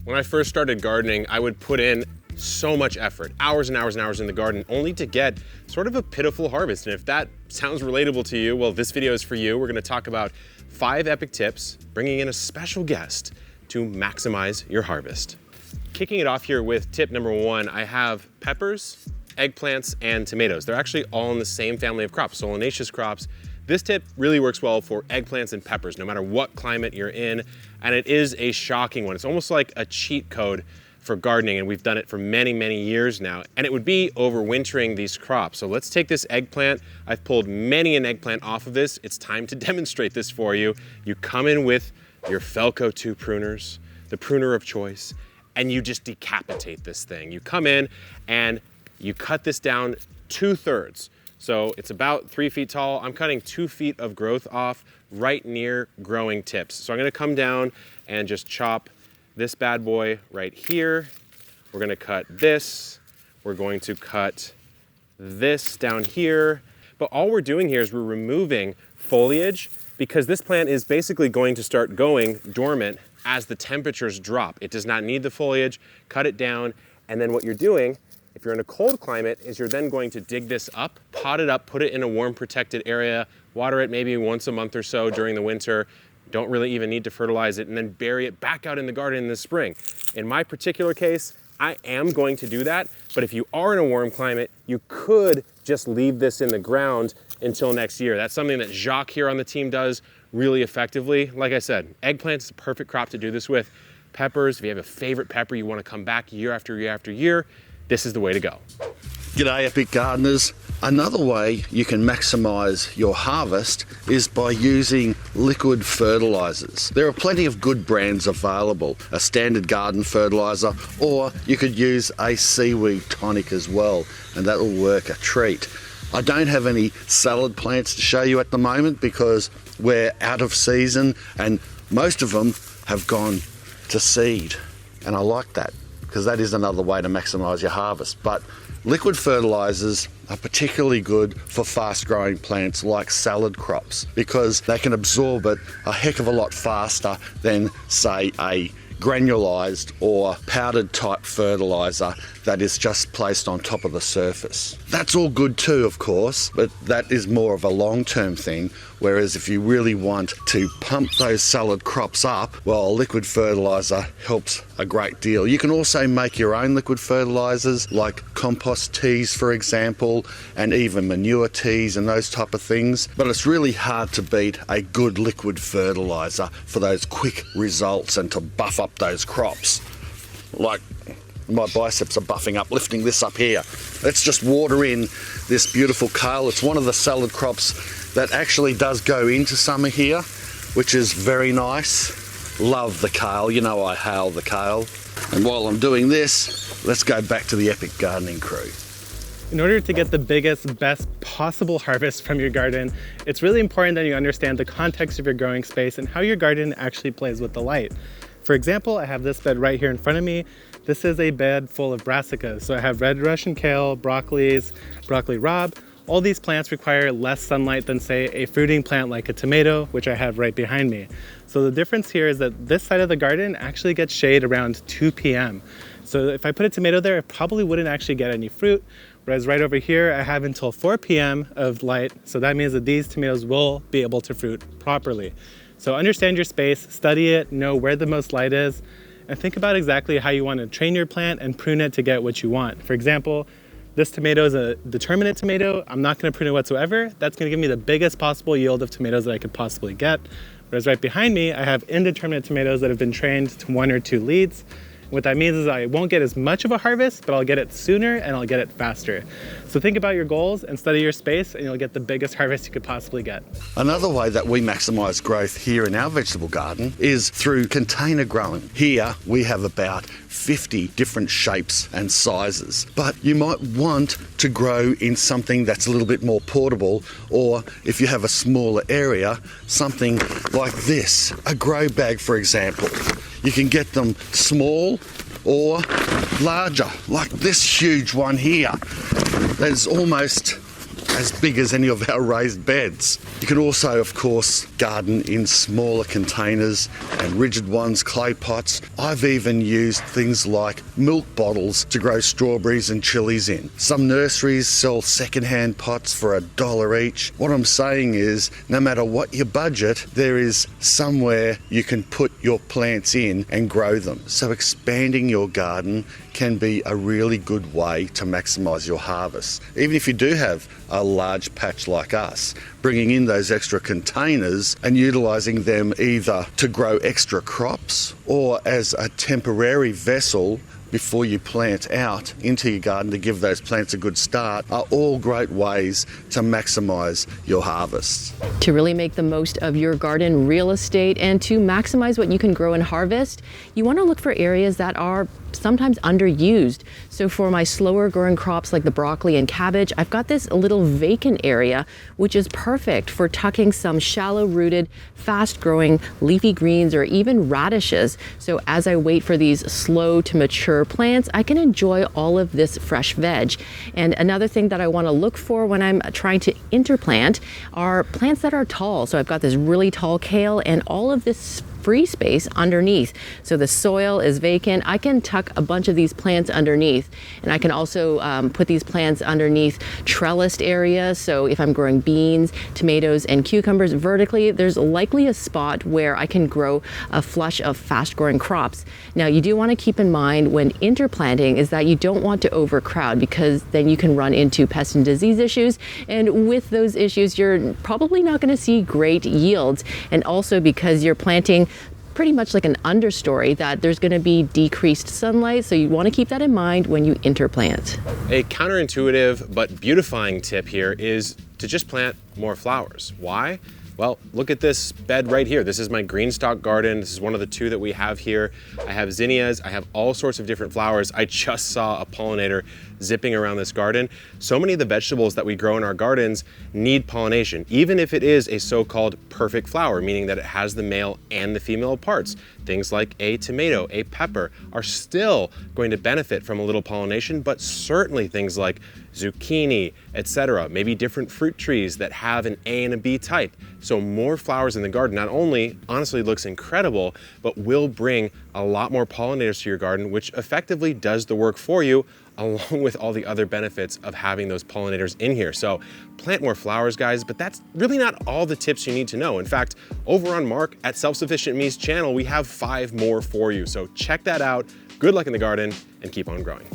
When I first started gardening, I would put in so much effort, hours and hours and hours in the garden, only to get sort of a pitiful harvest. And if that sounds relatable to you, well, this video is for you. We're gonna talk about 5 epic tips, bringing in a special guest to maximize your harvest. Kicking it off here with tip number 1, I have peppers, eggplants, and tomatoes. They're actually all in the same family of crops, solanaceous crops. This tip really works well for eggplants and peppers, no matter what climate you're in. And it is a shocking one. It's almost like a cheat code for gardening, and we've done it for many, many years now. And it would be overwintering these crops. So let's take this eggplant. I've pulled many an eggplant off of this. It's time to demonstrate this for you. You come in with your Felco 2 pruners, the pruner of choice, and you just decapitate this thing. You come in and you cut this down 2/3. So it's about 3 feet tall. I'm cutting 2 feet of growth off right near growing tips. So I'm gonna come down and just chop this bad boy right here. We're gonna cut this. We're going to cut this down here. But all we're doing here is we're removing foliage because this plant is basically going to start going dormant as the temperatures drop. It does not need the foliage, cut it down, and then what you're doing, if you're in a cold climate, is you're then going to dig this up, pot it up, put it in a warm protected area, water it maybe once a month or so during the winter, don't really even need to fertilize it, and then bury it back out in the garden in the spring. In my particular case, I am going to do that, but if you are in a warm climate, you could just leave this in the ground until next year. That's something that Jacques here on the team does really effectively. Like I said, eggplants is a perfect crop to do this with. Peppers, if you have a favorite pepper you want to come back year after year after year, this is the way to go. G'day Epic Gardeners. Another way you can maximize your harvest is by using liquid fertilizers. There are plenty of good brands available, a standard garden fertilizer, or you could use a seaweed tonic as well, and that will work a treat. I don't have any salad plants to show you at the moment because we're out of season and most of them have gone to seed, and I like that because that is another way to maximize your harvest. But liquid fertilizers are particularly good for fast growing plants like salad crops because they can absorb it a heck of a lot faster than, say, a granulized or powdered type fertilizer that is just placed on top of the surface. That's all good too, of course, but that is more of a long-term thing, whereas if you really want to pump those salad crops up, well, a liquid fertilizer helps a great deal. You can also make your own liquid fertilizers like compost teas, for example, and even manure teas and those type of things, but it's really hard to beat a good liquid fertilizer for those quick results and to buff up those crops. Like my biceps are buffing up, lifting this up here. Let's just water in this beautiful kale. It's one of the salad crops that actually does go into summer here, which is very nice. Love the kale, you know I hail the kale. And while I'm doing this, let's go back to the Epic Gardening crew. In order to get the biggest, best possible harvest from your garden, it's really important that you understand the context of your growing space and how your garden actually plays with the light. For example, I have this bed right here in front of me. This is a bed full of brassicas. So I have red Russian kale, broccolis, broccoli rabe. All these plants require less sunlight than, say, a fruiting plant like a tomato, which I have right behind me. So the difference here is that this side of the garden actually gets shade around 2 p.m. So if I put a tomato there, it probably wouldn't actually get any fruit. Whereas right over here, I have until 4 p.m. of light. So that means that these tomatoes will be able to fruit properly. So understand your space, study it, know where the most light is, and think about exactly how you want to train your plant and prune it to get what you want. For example, this tomato is a determinate tomato. I'm not going to prune it whatsoever. That's going to give me the biggest possible yield of tomatoes that I could possibly get. Whereas right behind me, I have indeterminate tomatoes that have been trained to 1 or 2 leads. What that means is I won't get as much of a harvest, but I'll get it sooner and I'll get it faster. So think about your goals and study your space and you'll get the biggest harvest you could possibly get. Another way that we maximize growth here in our vegetable garden is through container growing. Here we have about 50 different shapes and sizes, but you might want to grow in something that's a little bit more portable, or if you have a smaller area, something like this, a grow bag for example. You can get them small or larger, like this huge one here. That is almost as big as any of our raised beds. You can also, of course, garden in smaller containers and rigid ones, clay pots. I've even used things like milk bottles to grow strawberries and chilies in. Some nurseries sell second-hand pots for $1 each. What I'm saying is, no matter what your budget, there is somewhere you can put your plants in and grow them. So expanding your garden can be a really good way to maximize your harvest. Even if you do have a large patch like us, bringing in those extra containers and utilizing them either to grow extra crops or as a temporary vessel before you plant out into your garden to give those plants a good start are all great ways to maximize your harvests. To really make the most of your garden real estate and to maximize what you can grow and harvest, you want to look for areas that are sometimes underused. So for my slower growing crops like the broccoli and cabbage, I've got this little vacant area, which is perfect for tucking some shallow rooted, fast growing leafy greens or even radishes. So as I wait for these slow to mature plants, I can enjoy all of this fresh veg. And another thing that I want to look for when I'm trying to interplant are plants that are tall. So I've got this really tall kale and all of this free space underneath. So the soil is vacant. I can tuck a bunch of these plants underneath, and I can also put these plants underneath trellised areas. So if I'm growing beans, tomatoes, and cucumbers vertically, there's likely a spot where I can grow a flush of fast growing crops. Now you do want to keep in mind when interplanting is that you don't want to overcrowd, because then you can run into pest and disease issues. And with those issues, you're probably not going to see great yields. And also because you're planting pretty much like an understory, that there's going to be decreased sunlight, so you want to keep that in mind when you interplant. A counterintuitive but beautifying tip here is to just plant more flowers. Why? Well, look at this bed right here. This is my green stock garden. This is one of the two that we have here. I have zinnias, I have all sorts of different flowers. I just saw a pollinator zipping around this garden. So many of the vegetables that we grow in our gardens need pollination, even if it is a so-called perfect flower, meaning that it has the male and the female parts. Things like a tomato, a pepper are still going to benefit from a little pollination, but certainly things like zucchini, etc., maybe different fruit trees that have an A and a B type. So more flowers in the garden not only honestly looks incredible, but will bring a lot more pollinators to your garden, which effectively does the work for you, along with all the other benefits of having those pollinators in here. So plant more flowers, guys, but that's really not all the tips you need to know. In fact, over on Mark at Self-Sufficient Me's channel, we have 5 more for you. So check that out. Good luck in the garden and keep on growing.